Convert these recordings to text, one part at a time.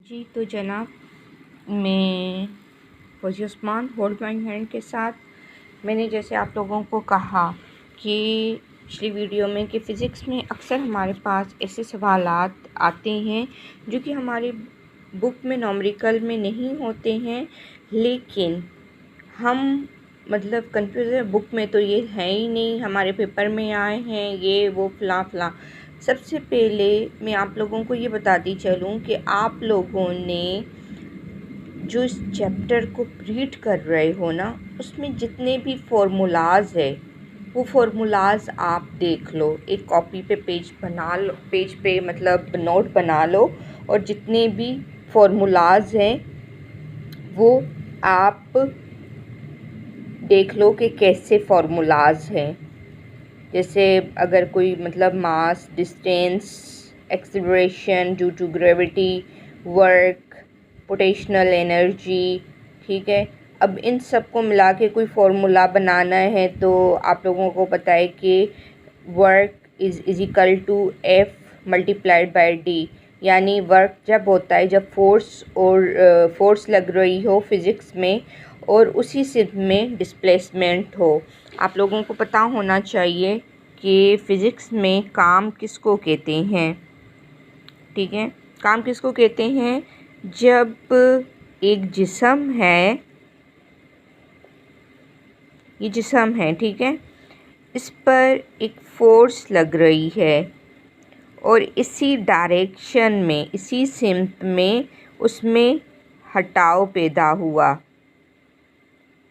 जी तो जनाब, मैं फौजी उस्मान होल्ड माई हैंड के साथ मैंने जैसे आप लोगों को कहा कि पिछली वीडियो में कि फ़िज़िक्स में अक्सर हमारे पास ऐसे सवालात आते हैं जो कि हमारी बुक में न्यूमेरिकल में नहीं होते हैं, लेकिन हम मतलब कंफ्यूज बुक में तो ये है ही नहीं, हमारे पेपर में आए हैं ये वो फला फला। सबसे पहले मैं आप लोगों को ये बताती चलूँ कि आप लोगों ने जो इस चैप्टर को रीड कर रहे हो ना, उसमें जितने भी फार्मूलाज है वो फार्मूलाज आप देख लो, एक कॉपी पे पेज बना लो, पेज पे मतलब नोट बना लो, और जितने भी फार्मूलाज हैं वो आप देख लो कि कैसे फार्मूलाज हैं। जैसे अगर कोई मतलब mass, distance, acceleration due to gravity, work, potential energy, ठीक है। अब इन सब को मिला के कोई फार्मूला बनाना है तो आप लोगों को पता है कि work is equal to F multiplied by D, यानी वर्क जब होता है जब फोर्स लग रही हो फिज़िक्स में और उसी सिद्ध में डिस्प्लेसमेंट हो। आप लोगों को पता होना चाहिए कि फ़िज़िक्स में काम किसको कहते हैं, ठीक है। काम किसको कहते हैं? जब एक जिस्म है, ये जिस्म है, ठीक है, इस पर एक फोर्स लग रही है और इसी डायरेक्शन में, इसी सिमत में उसमें हटाव पैदा हुआ,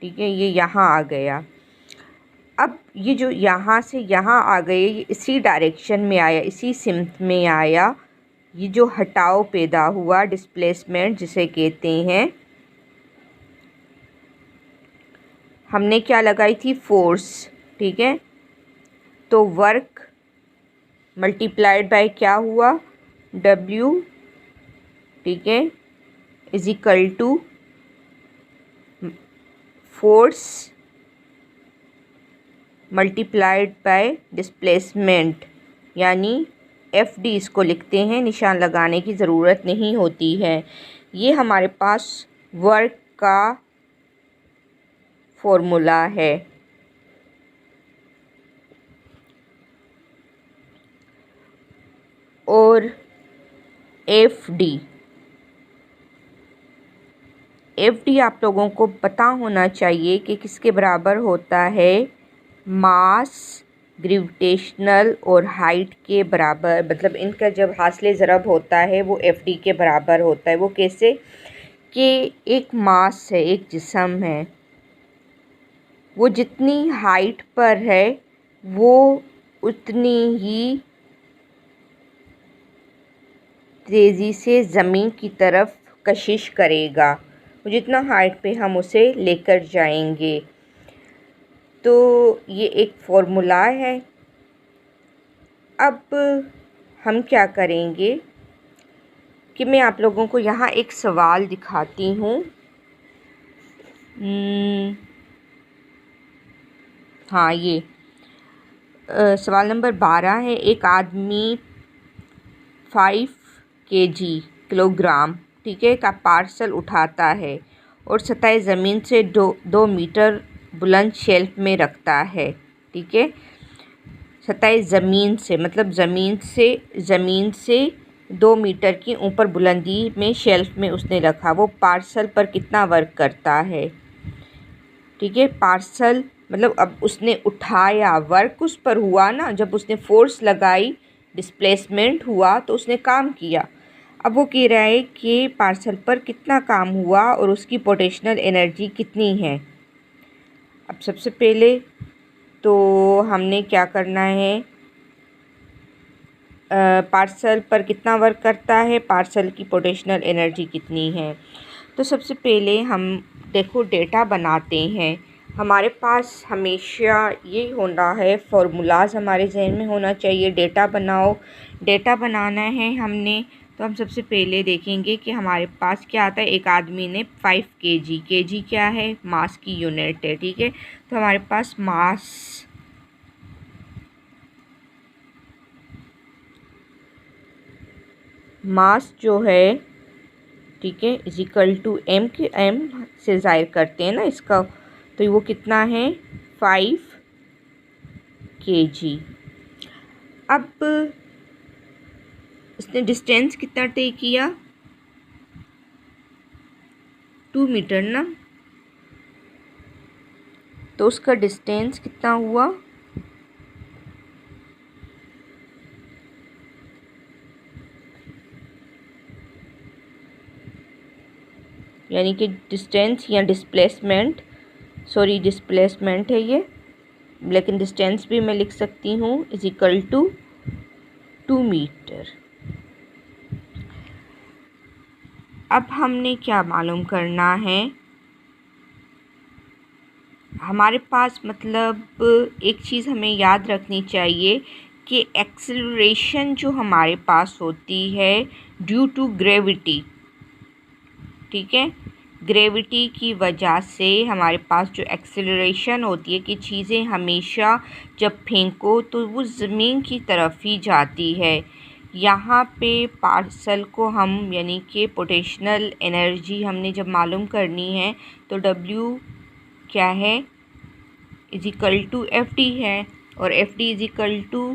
ठीक है। ये यहाँ आ गया। अब ये जो यहाँ से यहाँ आ गए, ये इसी डायरेक्शन में आया, इसी सिमत में आया। ये जो हटाव पैदा हुआ, डिस्प्लेसमेंट जिसे कहते हैं, हमने क्या लगाई थी? फोर्स, ठीक है। तो वर्क मल्टीप्लाइड बाय क्या हुआ? W, ठीक है, is equal to force multiplied by displacement, यानी FD इसको लिखते हैं, निशान लगाने की ज़रूरत नहीं होती है। ये हमारे पास वर्क का फॉर्मूला है। और FD आप लोगों को पता होना चाहिए कि किसके बराबर होता है? मास, ग्रेविटेशनल और हाइट के बराबर, मतलब इनका जब हासिल ज़रब होता है वो FD के बराबर होता है। वो कैसे? कि एक मास है, एक जिस्म है, वो जितनी हाइट पर है वो उतनी ही तेज़ी से ज़मीन की तरफ कशिश करेगा, वो जितना हाइट पे हम उसे लेकर जाएंगे। तो ये एक फॉर्मूला है। अब हम क्या करेंगे कि मैं आप लोगों को यहाँ एक सवाल दिखाती हूँ। हाँ, ये सवाल नंबर 12 है। एक आदमी 5 किलोग्राम, ठीक है, का पार्सल उठाता है और सतह ज़मीन से 2 मीटर बुलंद शेल्फ में रखता है, ठीक है। सतह ज़मीन से मतलब ज़मीन से 2 मीटर की ऊपर बुलंदी में शेल्फ में उसने रखा। वो पार्सल पर कितना वर्क करता है, ठीक है। पार्सल मतलब अब उसने उठाया, वर्क उस पर हुआ ना, जब उसने फोर्स लगाई, डिस्प्लेसमेंट हुआ तो उसने काम किया। अब वो कह रहा है कि पार्सल पर कितना काम हुआ और उसकी पोटेंशियल एनर्जी कितनी है। अब सबसे पहले तो हमने क्या करना है, पार्सल पर कितना वर्क करता है, पार्सल की पोटेंशियल एनर्जी कितनी है। तो सबसे पहले हम देखो डेटा बनाते हैं। हमारे पास हमेशा ये होना है, फार्मूलाज हमारे जहन में होना चाहिए। डेटा बनाओ, डेटा बनाना है हमने, तो हम सबसे पहले देखेंगे कि हमारे पास क्या आता है। एक आदमी ने 5 kg क्या है? मास की यूनिट है, ठीक है। तो हमारे पास मास जो है ठीक है, इज इक्वल टू एम के एम से ज़ाहिर करते हैं ना इसका, तो वो कितना है 5 kg। अब इसने डिस्टेंस कितना तय किया 2 मीटर ना, तो उसका डिस्टेंस कितना हुआ यानी कि डिस्टेंस या डिस्प्लेसमेंट, सॉरी डिस्प्लेसमेंट है ये, लेकिन डिस्टेंस भी मैं लिख सकती हूँ इज इक्वल टू 2 मीटर। अब हमने क्या मालूम करना है, हमारे पास मतलब एक चीज़ हमें याद रखनी चाहिए कि एक्सेलरेशन जो हमारे पास होती है ड्यू टू ग्रेविटी, ठीक है, ग्रेविटी की वजह से हमारे पास जो एक्सेलरेशन होती है कि चीज़ें हमेशा जब फेंको तो वो ज़मीन की तरफ ही जाती है। यहाँ पे पार्सल को हम यानी कि पोटेंशियल एनर्जी हमने जब मालूम करनी है तो W क्या है इज इक्वल टू FD है, और FD is equal to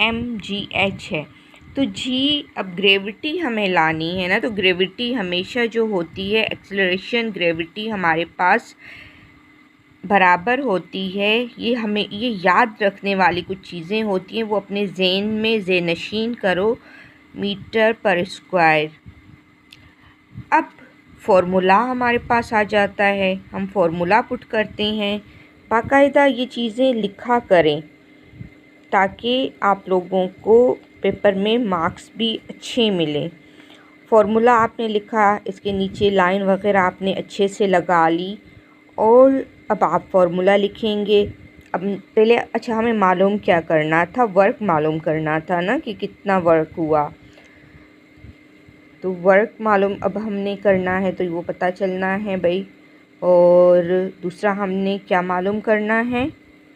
mgh है। तो जी अब ग्रेविटी हमें लानी है ना, तो ग्रेविटी हमेशा जो होती है एक्सेलरेशन ग्रेविटी हमारे पास बराबर होती है, ये हमें ये याद रखने वाली कुछ चीज़ें होती हैं, वो अपने ज़हन में ज़ेनशीन करो, मीटर पर स्क्वायर। अब फॉर्मूला हमारे पास आ जाता है, हम फॉर्मूला पुट करते हैं, बाकायदा ये चीज़ें लिखा करें ताकि आप लोगों को पेपर में मार्क्स भी अच्छे मिलें। फॉर्मूला आपने लिखा, इसके नीचे लाइन वगैरह आपने अच्छे से लगा ली, और अब आप फॉर्मूला लिखेंगे। अब पहले अच्छा हमें मालूम क्या करना था, वर्क मालूम करना था ना कि कितना वर्क हुआ, तो वर्क मालूम अब हमने करना है तो वो पता चलना है भाई। और दूसरा हमने क्या मालूम करना है,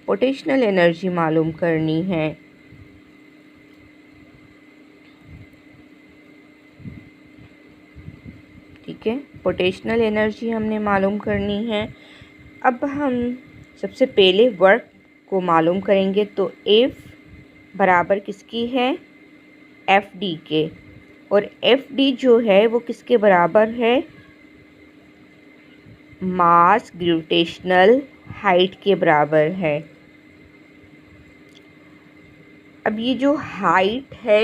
पोटेंशियल एनर्जी मालूम करनी है। ठीक है, पोटेंशियल एनर्जी हमने मालूम करनी है। अब हम सबसे पहले वर्क को मालूम करेंगे, तो F बराबर किसकी है FD के, और FD जो है वो किसके बराबर है मास ग्रेविटेशनल हाइट के बराबर है। अब ये जो हाइट है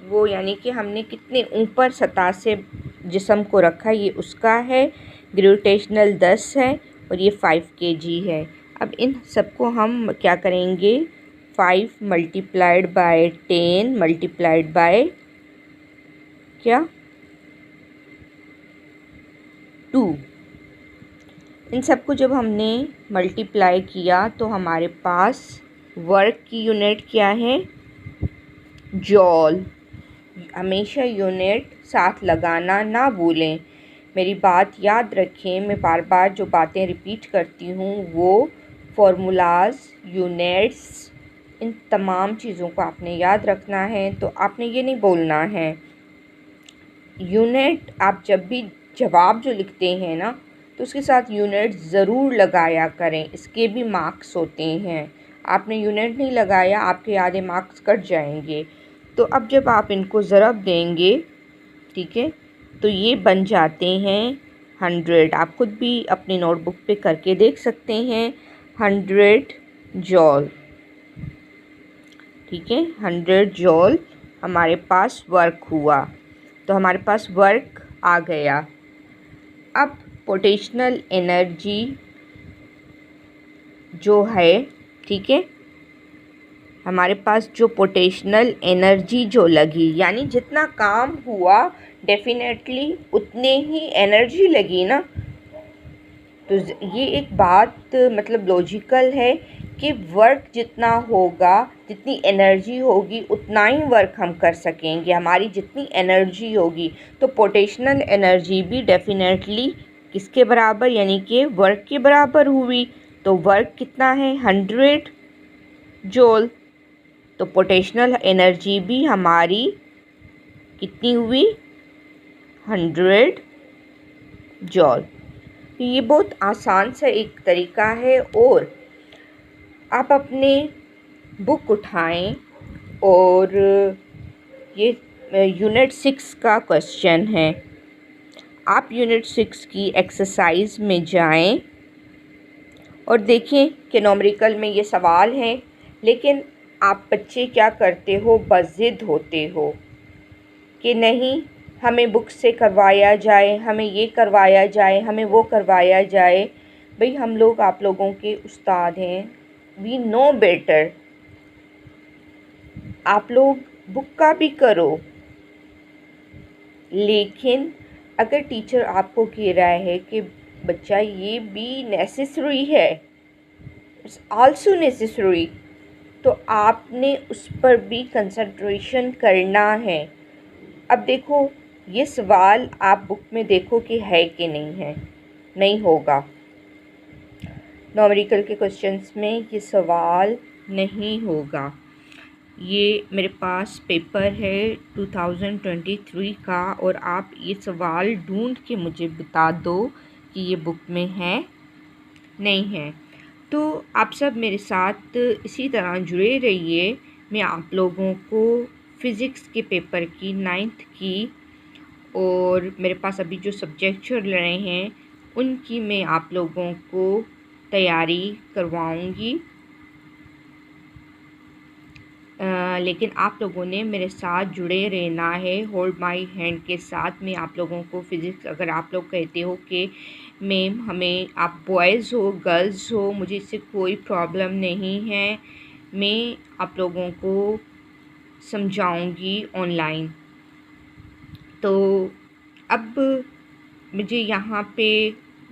वो यानी कि हमने कितने ऊपर सतह से जिस्म को रखा ये उसका है, ग्रेविटेशनल 10 है और ये 5 kg है। अब इन सबको हम क्या करेंगे 5 मल्टीप्लाइड बाय 10 मल्टीप्लाइड बाय क्या 2, इन सबको जब हमने मल्टीप्लाई किया तो हमारे पास वर्क की यूनिट क्या है जॉल। हमेशा यूनिट साथ लगाना ना भूलें, मेरी बात याद रखें, मैं बार बार जो बातें रिपीट करती हूँ वो फॉर्मूलाज यूनिट्स इन तमाम चीज़ों को आपने याद रखना है। तो आपने ये नहीं बोलना है यूनिट, आप जब भी जवाब जो लिखते हैं ना तो उसके साथ यूनिट ज़रूर लगाया करें, इसके भी मार्क्स होते हैं। आपने यूनिट नहीं लगाया आपके आधे मार्क्स कट जाएंगे। तो अब जब आप इनको ज़रब देंगे, ठीक है, तो ये बन जाते हैं 100। आप खुद भी अपनी नोटबुक पे करके देख सकते हैं 100 जॉल, ठीक है, 100 जॉल हमारे पास वर्क हुआ, तो हमारे पास वर्क आ गया। अब पोटेंशियल एनर्जी जो है, ठीक है, हमारे पास जो पोटेंशियल एनर्जी जो लगी यानी जितना काम हुआ डेफिनेटली उतने ही एनर्जी लगी ना। तो ये एक बात मतलब लॉजिकल है कि वर्क जितना होगा जितनी एनर्जी होगी उतना ही वर्क हम कर सकेंगे, हमारी जितनी एनर्जी होगी। तो पोटेंशियल एनर्जी भी डेफिनेटली किसके बराबर यानी कि वर्क के बराबर हुई। तो वर्क कितना है 100 जूल, तो पोटेंशियल एनर्जी भी हमारी कितनी हुई 100 जॉल। ये बहुत आसान सा एक तरीका है और आप अपने बुक उठाएं और ये यूनिट 6 का क्वेश्चन है। आप यूनिट 6 की एक्सरसाइज में जाएं और देखें कि न्यूमेरिकल में ये सवाल हैं, लेकिन आप बच्चे क्या करते हो, बज़िद होते हो कि नहीं हमें बुक से करवाया जाए, हमें ये करवाया जाए, हमें वो करवाया जाए। भाई हम लोग आप लोगों के उस्ताद हैं, वी नो बेटर। आप लोग बुक का भी करो, लेकिन अगर टीचर आपको कह रहा है कि बच्चा ये भी नेसेसरी है, इट्स आल्सो नेसेसरी, तो आपने उस पर भी कंसंट्रेशन करना है। अब देखो ये सवाल आप बुक में देखो कि है कि नहीं है, नहीं होगा। न्यूमेरिकल के क्वेश्चंस में ये सवाल नहीं होगा। ये मेरे पास पेपर है 2023 का और आप ये सवाल ढूंढ के मुझे बता दो कि ये बुक में है नहीं है। तो आप सब मेरे साथ इसी तरह जुड़े रहिए। मैं आप लोगों को फ़िज़िक्स के पेपर की 9th की और मेरे पास अभी जो सब्जेक्ट चल रहे हैं उनकी मैं आप लोगों को तैयारी करवाऊंगी। लेकिन आप लोगों ने मेरे साथ जुड़े रहना है, होल्ड माय हैंड के साथ। मैं आप लोगों को फ़िज़िक्स, अगर आप लोग कहते हो कि मैम हमें, आप बॉयज़ हो गर्ल्स हो, मुझे इससे कोई प्रॉब्लम नहीं है, मैं आप लोगों को समझाऊंगी ऑनलाइन। तो अब मुझे यहाँ पे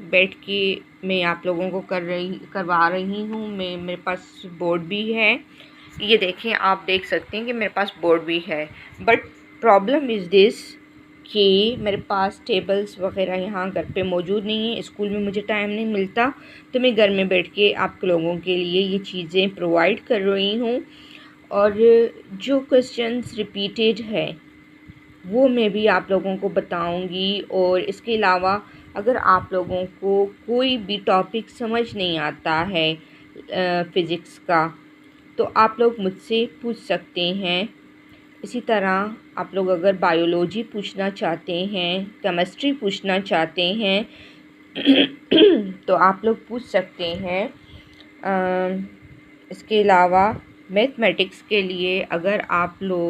बैठ के मैं आप लोगों को करवा रही हूँ। मेरे पास बोर्ड भी है, ये देखें, आप देख सकते हैं कि मेरे पास बोर्ड भी है। बट प्रॉब्लम इज़ दिस कि मेरे पास टेबल्स वगैरह यहाँ घर पे मौजूद नहीं है, स्कूल में मुझे टाइम नहीं मिलता, तो मैं घर में बैठ के आप लोगों के लिए ये चीज़ें प्रोवाइड कर रही हूँ। और जो क्वेश्चंस रिपीटेड है वो मैं भी आप लोगों को बताऊंगी। और इसके अलावा अगर आप लोगों को कोई भी टॉपिक समझ नहीं आता है फ़िज़िक्स का, तो आप लोग मुझसे पूछ सकते हैं। इसी तरह आप लोग अगर बायोलॉजी पूछना चाहते हैं, केमिस्ट्री पूछना चाहते हैं तो आप लोग पूछ सकते हैं। इसके अलावा मैथमेटिक्स के लिए अगर आप लोग